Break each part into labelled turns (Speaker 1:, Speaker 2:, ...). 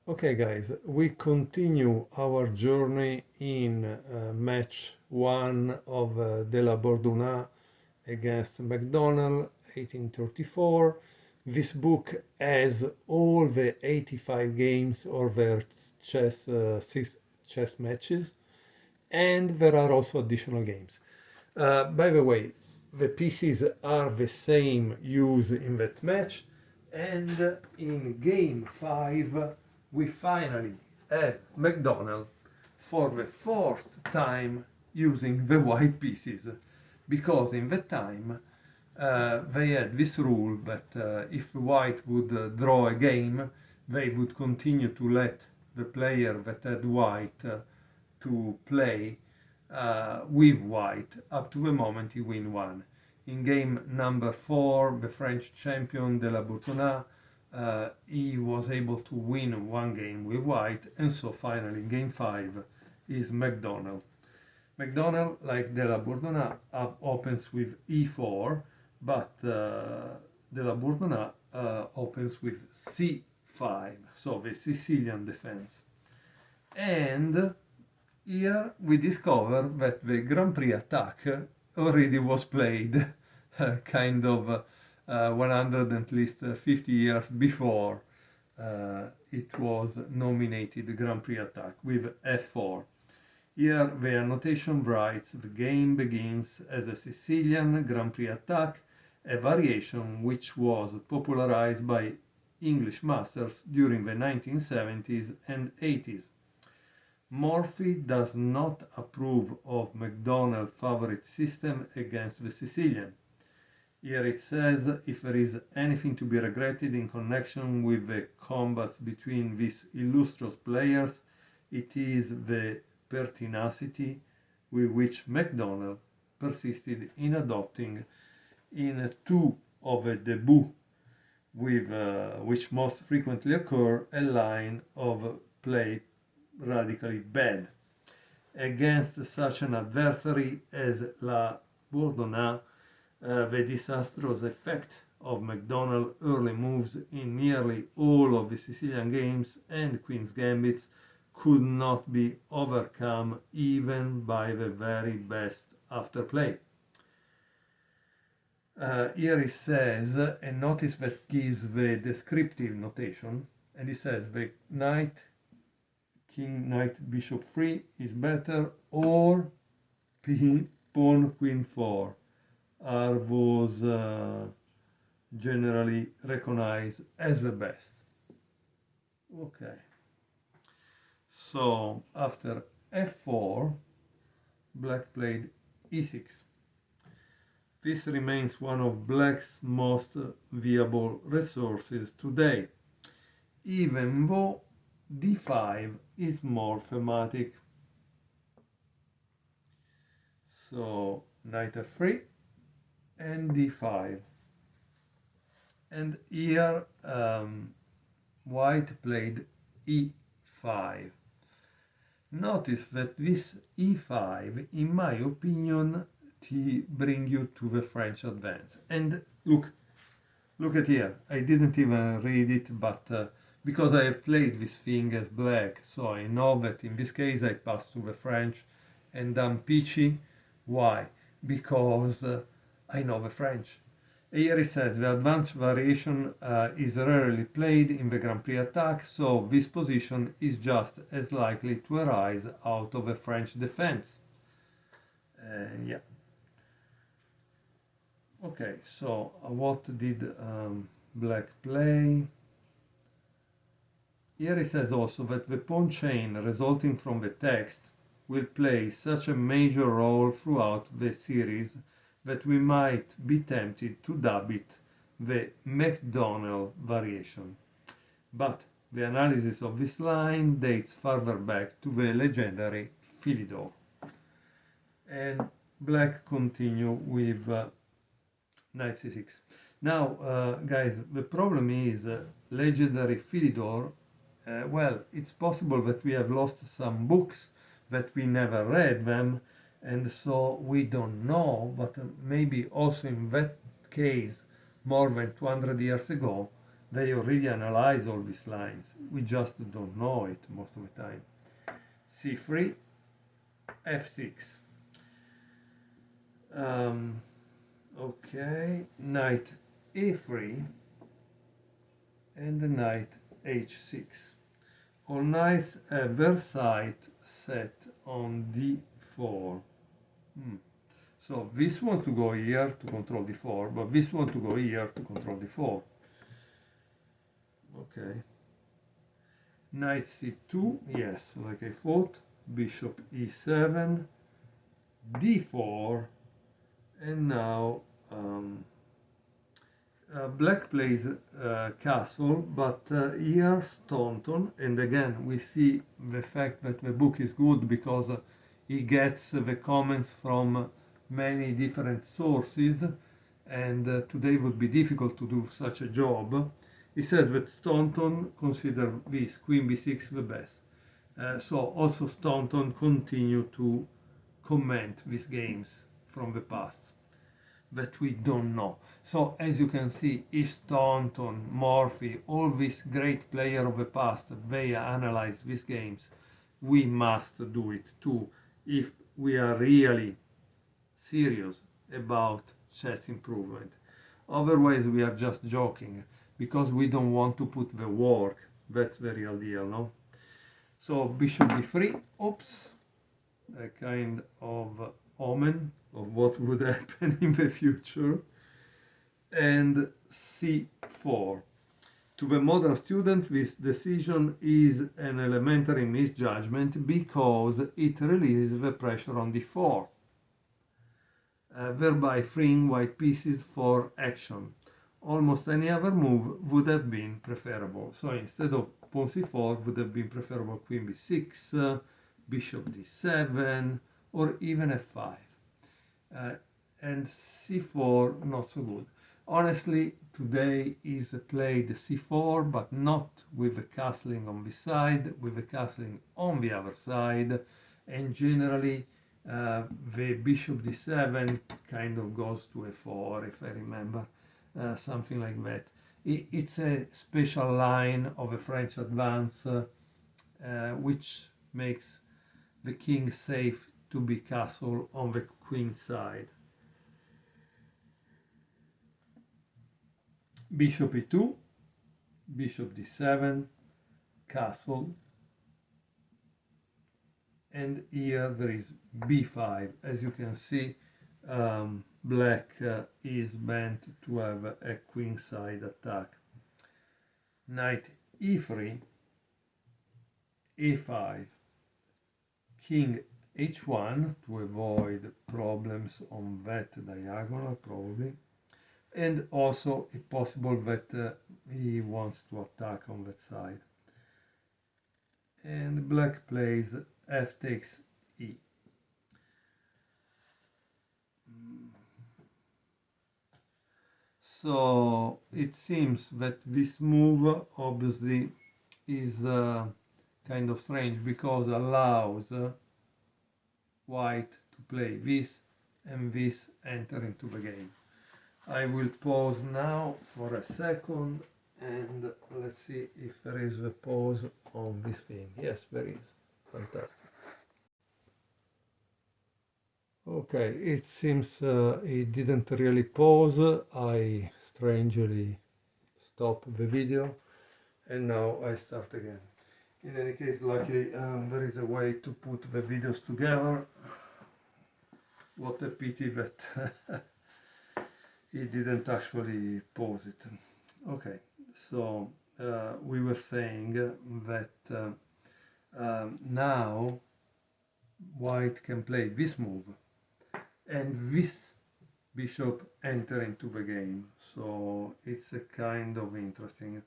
Speaker 1: Okay, guys, we continue our journey in match one of De La Bourdonnais against Mcdonnell, 1834. This book has all the 85 games or their six chess matches, and there are also additional games. By the way, the pieces are the same used in that match, and in game 5 we finally have Mcdonnell for the fourth time using the white pieces, because in that time they had this rule that if white would draw a game, they would continue to let the player that had white to play with white up to the moment he win one. In game number 4, the French champion De La Bourdonnais, he was able to win one game with white, and so finally in game 5 is Mcdonnell. Mcdonnell, like De La Bourdonnais, opens with e4, but De La Bourdonnais opens with c5, so the Sicilian defense. And here we discover that the Grand Prix attack already was played kind of 100 at least 50 years before it was nominated Grand Prix attack with f4. Here the annotation writes the game begins as a Sicilian Grand Prix attack, a variation which was popularized by English masters during the 1970s and 80s. Morphy does not approve of Mcdonnell's favorite system against the Sicilian. Here it says, if there is anything to be regretted in connection with the combats between these illustrious players, it is the pertinacity with which Mcdonnell persisted in adopting in two of the debut, with which most frequently occur, a line of play radically bad. Against such an adversary as La Bourdonnais, the disastrous effect of Mcdonnell's early moves in nearly all of the Sicilian games and Queen's Gambits could not be overcome even by the very best afterplay. Here it says, and notice that gives the descriptive notation, and it says the knight, king, knight, bishop 3 is better, or pawn, queen 4 are those generally recognized as the best. Okay. So after f4, black played e6. This remains one of black's most viable resources today, even though d5 is more thematic. So knight f3 and d5. And here white played e5. Notice that this e5, in my opinion, to bring you to the French advance. And look at here. I didn't even read it, but because I have played this thing as black, so I know that in this case I pass to the French and I'm peachy. Why? Because I know the French. Here it says the advanced variation is rarely played in the Grand Prix attack, so this position is just as likely to arise out of a French defense. Yeah. Okay, so what did black play? Here it says also that the pawn chain resulting from the text will play such a major role throughout the series that we might be tempted to dub it the Mcdonnell variation. But the analysis of this line dates further back to the legendary Philidor. And black continue with knight c6. Now, guys, the problem is legendary Philidor. Well, it's possible that we have lost some books, that we never read them, and so we don't know, but maybe also in that case, more than 200 years ago, they already analyze all these lines. We just don't know it most of the time. c3, f6. Okay, knight a3 and knight h6. All knights have their sight set on d4. So this one to go here to control d4, but this one to go here to control d4. Okay. Knight c2, yes, like I thought. Bishop e7, d4, and now black plays castle, but here Staunton, and again we see the fact that the book is good because he gets the comments from many different sources, and today would be difficult to do such a job. He says that Staunton consider this queen b6 the best. So also Staunton continue to comment these games from the past that we don't know. So as you can see, if Staunton, Murphy, all these great players of the past, they analyze these games, we must do it too if we are really serious about chess improvement. Otherwise we are just joking because we don't want to put the work. That's the real deal, no? So bishop b3, oops, a kind of omen of what would happen in the future, and c4. To the modern student, this decision is an elementary misjudgment because it releases the pressure on d4, thereby freeing white pieces for action. Almost any other move would have been preferable. So instead of pawn c4 would have been preferable queen b6, bishop d7, or even f5. And c4 not so good. Honestly, today is played c4, but not with the castling on this side, with the castling on the other side, and generally the bishop d7 kind of goes to f4, if I remember, something like that. It's a special line of a French advance which makes the king safe to be castle on the queen side. Bishop e2, bishop d7, castle, and here there is b5. As you can see, black is meant to have a queen side attack. Knight e3, a5, king h1 to avoid problems on that diagonal probably, and also it's possible that he wants to attack on that side. And black plays f takes e. So it seems that this move obviously is kind of strange because allows white to play this and this enter into the game. I will pause now for a second and let's see if there is a pause on this thing. Yes, there is. Fantastic. Okay, it seems it didn't really pause. I strangely stopped the video and now I start again. In any case, luckily there is a way to put the videos together. What a pity that he didn't actually pause it. Okay, so we were saying that now white can play this move and this bishop enter into the game, so it's a kind of interesting.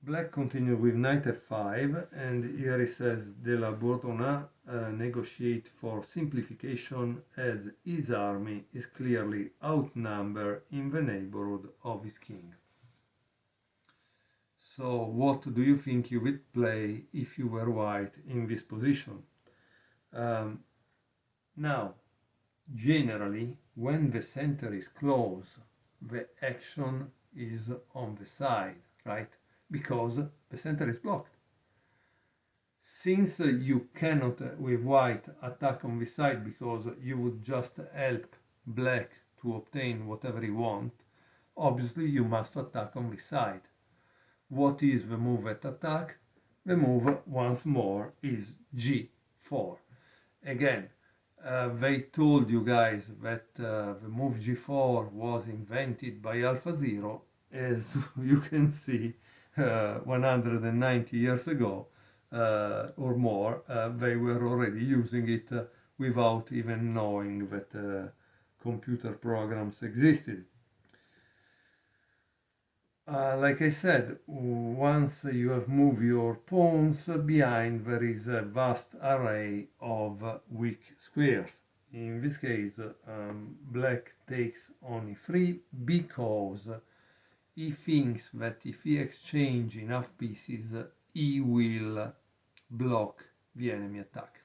Speaker 1: Black continued with knight f5, and here he says de la Bourdonnais negotiate for simplification as his army is clearly outnumbered in the neighborhood of his king. So what do you think you would play if you were white in this position? Now, Generally, when the center is close, the action is on the side, right? Because the center is blocked. Since you cannot, with white, attack on this side because you would just help black to obtain whatever you want, obviously you must attack on this side. What is the move at attack? The move, once more, is g4. Again, they told you guys that the move g4 was invented by AlphaZero. As you can see, 190 years ago or more, they were already using it without even knowing that computer programs existed. Like I said, once you have moved your pawns, behind there is a vast array of weak squares. In this case, black takes only 3 because he thinks that if he exchanges enough pieces, he will block the enemy attack.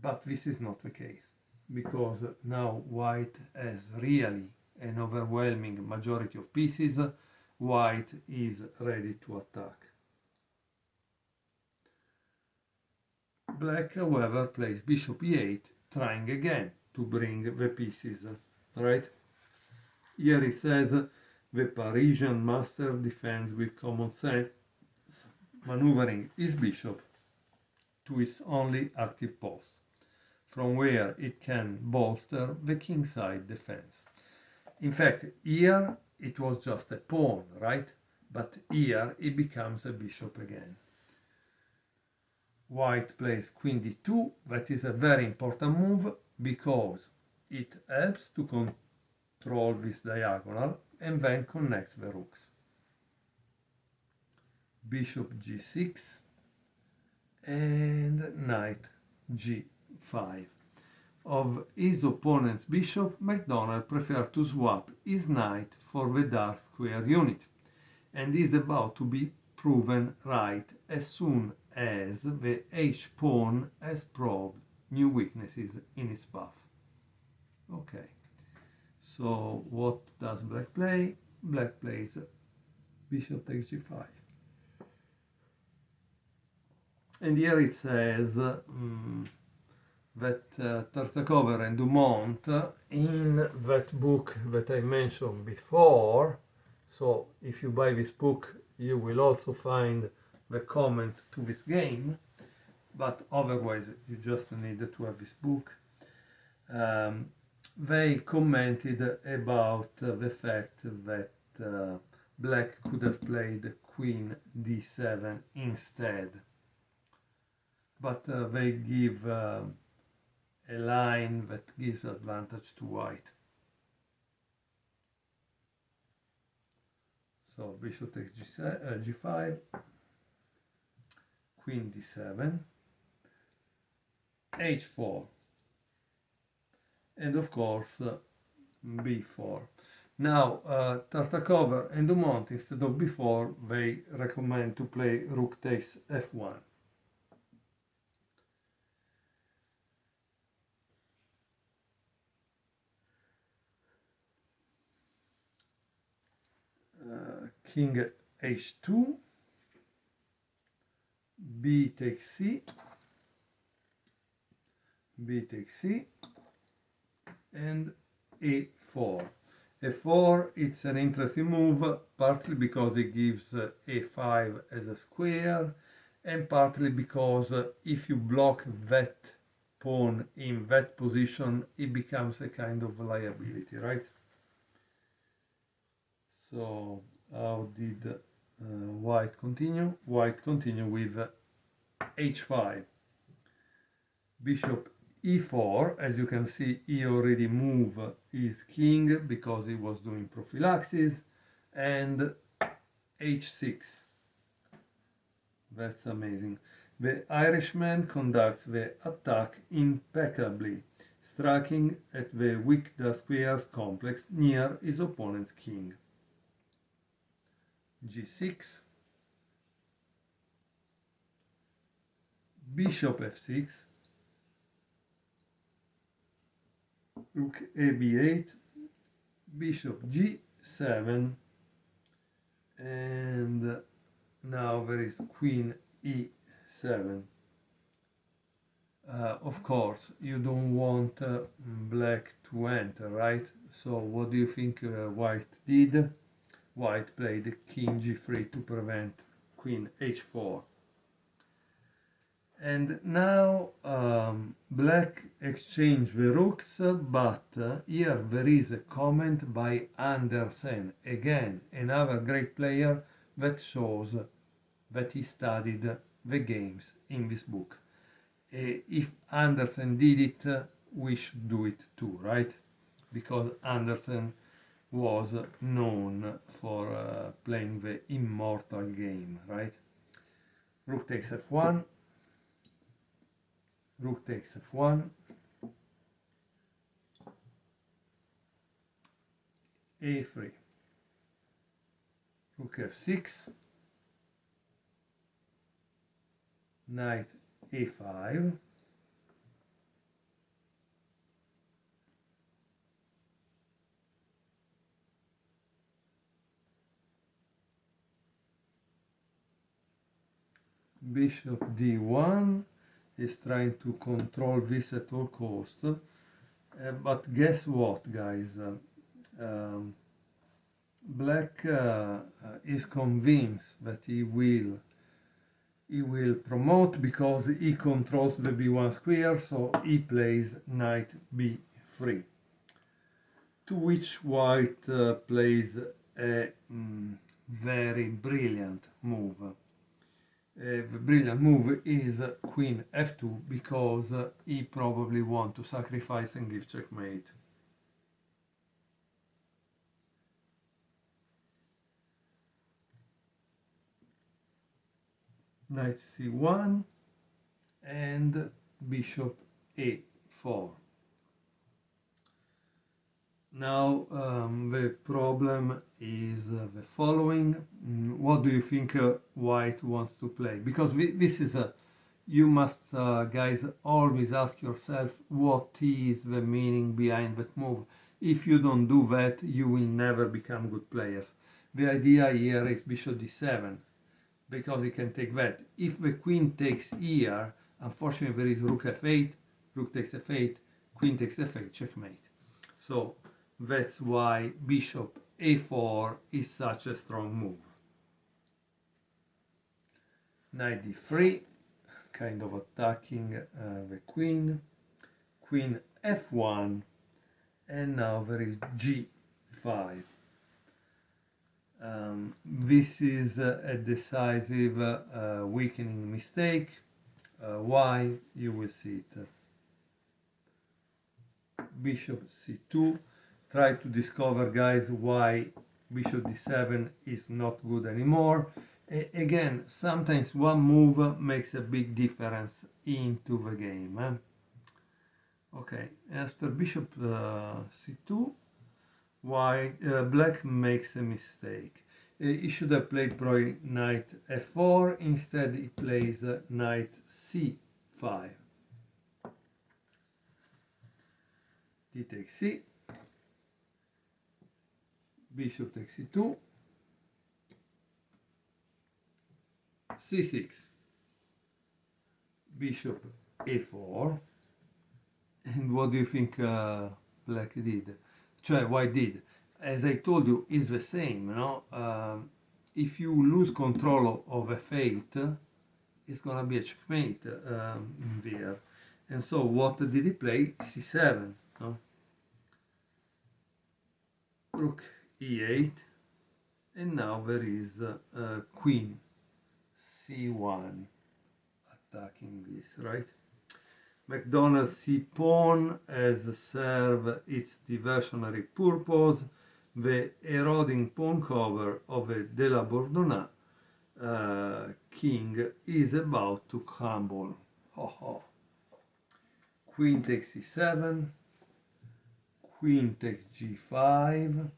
Speaker 1: But this is not the case, because now white has really an overwhelming majority of pieces. White is ready to attack. Black, however, plays bishop e8, trying again to bring the pieces, right? Here it says the Parisian master defends with common sense, maneuvering his bishop to its only active post, from where it can bolster the kingside defense. In fact, here it was just a pawn, right? But here it becomes a bishop again. White plays queen d2. That is a very important move because it helps to control this diagonal and then connects the rooks. Bishop g6 and knight g5. Of his opponent's bishop, Mcdonnell preferred to swap his knight for the dark square unit, and is about to be proven right as soon as the h-pawn has probed new weaknesses in its path. Okay, so what does black play? Black plays bishop takes g5. And here it says that Tartakover and Dumont, in that book that I mentioned before, so if you buy this book you will also find the comment to this game, but otherwise you just need to have this book. They commented about the fact that black could have played queen d7 instead, but they give a line that gives advantage to white. So bishop takes g5, queen d7, h4, and of course b4. Now Tartakover and Dumont, instead of b4, they recommend to play rook takes f1. King h2, b takes c, b takes c, and a4. a4, it's an interesting move, partly because it gives a5 as a square, and partly because if you block that pawn in that position, it becomes a kind of liability, right? So how did white continue? White continue with h5, bishop e4. As you can see, he already moved his king because he was doing prophylaxis, and h6. That's amazing. The Irishman conducts the attack impeccably, striking at the weak dark squares complex near his opponent's king. g6, bishop f6, rook a b8, bishop g7, and now there is queen e7. Of course, you don't want black to enter, right? So what do you think white did? White played king g3 to prevent queen h4. And now black exchanged the rooks, but here there is a comment by Andersen, again another great player that shows that he studied the games in this book. If Andersen did it, we should do it too, right? Because Andersen was known for playing the immortal game, right? Rook takes f1, rook takes f1, a3, rook f6, knight a5, bishop d1 is trying to control this at all costs, but guess what, guys? Black is convinced that he will promote because he controls the b1 square, so he plays knight b3, to which white plays a very brilliant move. The brilliant move is queen f2 because he probably wants to sacrifice and give checkmate. Knight c1 and bishop a4. Now the problem is the following. What do you think white wants to play? Because this is a, you must guys always ask yourself what is the meaning behind that move. If you don't do that, you will never become good players. The idea here is bishop d7, because he can take that. If the queen takes here, unfortunately there is rook f8, rook takes f8, queen takes f8, checkmate. So that's why bishop a4 is such a strong move. Knight d3, kind of attacking the queen, queen f1, and now there is g5. This is a decisive weakening mistake. Why? You will see it. Bishop c2. Try to discover, guys, why bishop d7 is not good anymore. Again, sometimes one move makes a big difference into the game. Okay, after bishop c2, black makes a mistake. He should have played probably knight f4. Instead, he plays knight c5. D takes c. Bishop takes c2. c6. Bishop a4. And what do you think black did? Cioè, white did? As I told you, is the same, you know? If you lose control of f8, it's gonna be a checkmate there. And so what did he play? c7, no? Rook e8, and now there is queen c1 attacking this, right? Mcdonnell c-pawn has served its diversionary purpose. The eroding pawn cover of a de la Bourdonnais king is about to crumble. Queen takes c7, queen takes g5,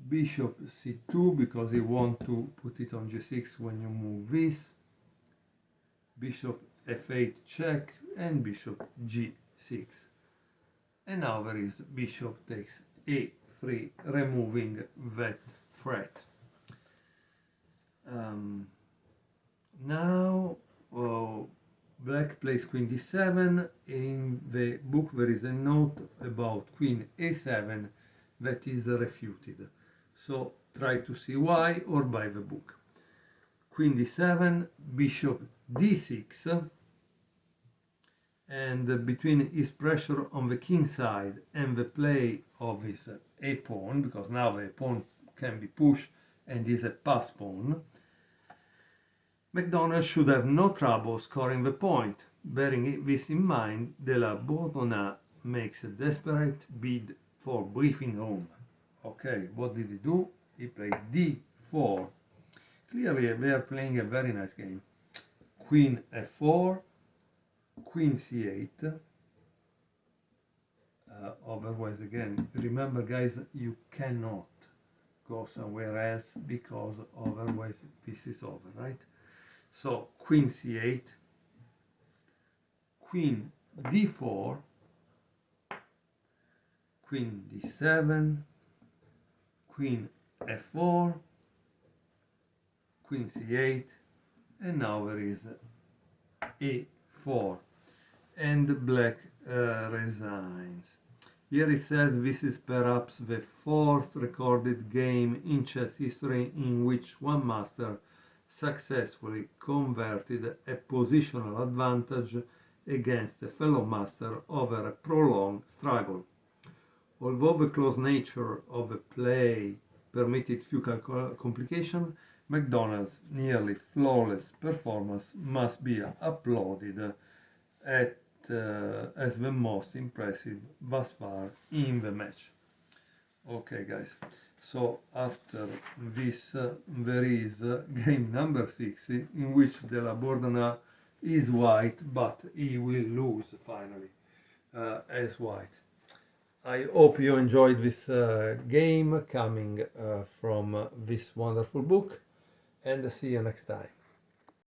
Speaker 1: bishop c2 because you want to put it on g6 when you move this, bishop f8 check, and bishop g6. and now there is bishop takes a3, removing that threat. Now black plays queen d7. In the book there is a note about queen a7 that is refuted, so try to see why or buy the book. Queen d7, bishop d6, and between his pressure on the king side and the play of his a pawn, because now the pawn can be pushed and is a pass pawn, Mcdonnell should have no trouble scoring the point. Bearing this in mind, de la Bourdonnais makes a desperate bid for breathing room. Okay, what did he do? He played d4. Clearly they are playing a very nice game. Queen f4, queen c8. Otherwise, again, remember guys, you cannot go somewhere else because otherwise this is over, right? So queen c8, queen d4, queen d7, queen f4, queen c8, and now there is a4, and black resigns. Here it says this is perhaps the fourth recorded game in chess history in which one master successfully converted a positional advantage against a fellow master over a prolonged struggle. Although the close nature of the play permitted few complications, Mcdonnell's nearly flawless performance must be applauded as the most impressive thus far in the match. Okay guys, so after this there is game number 6, in which de la Bourdonnais is white, but he will lose finally as white. I hope you enjoyed this game coming from this wonderful book, and see you next time.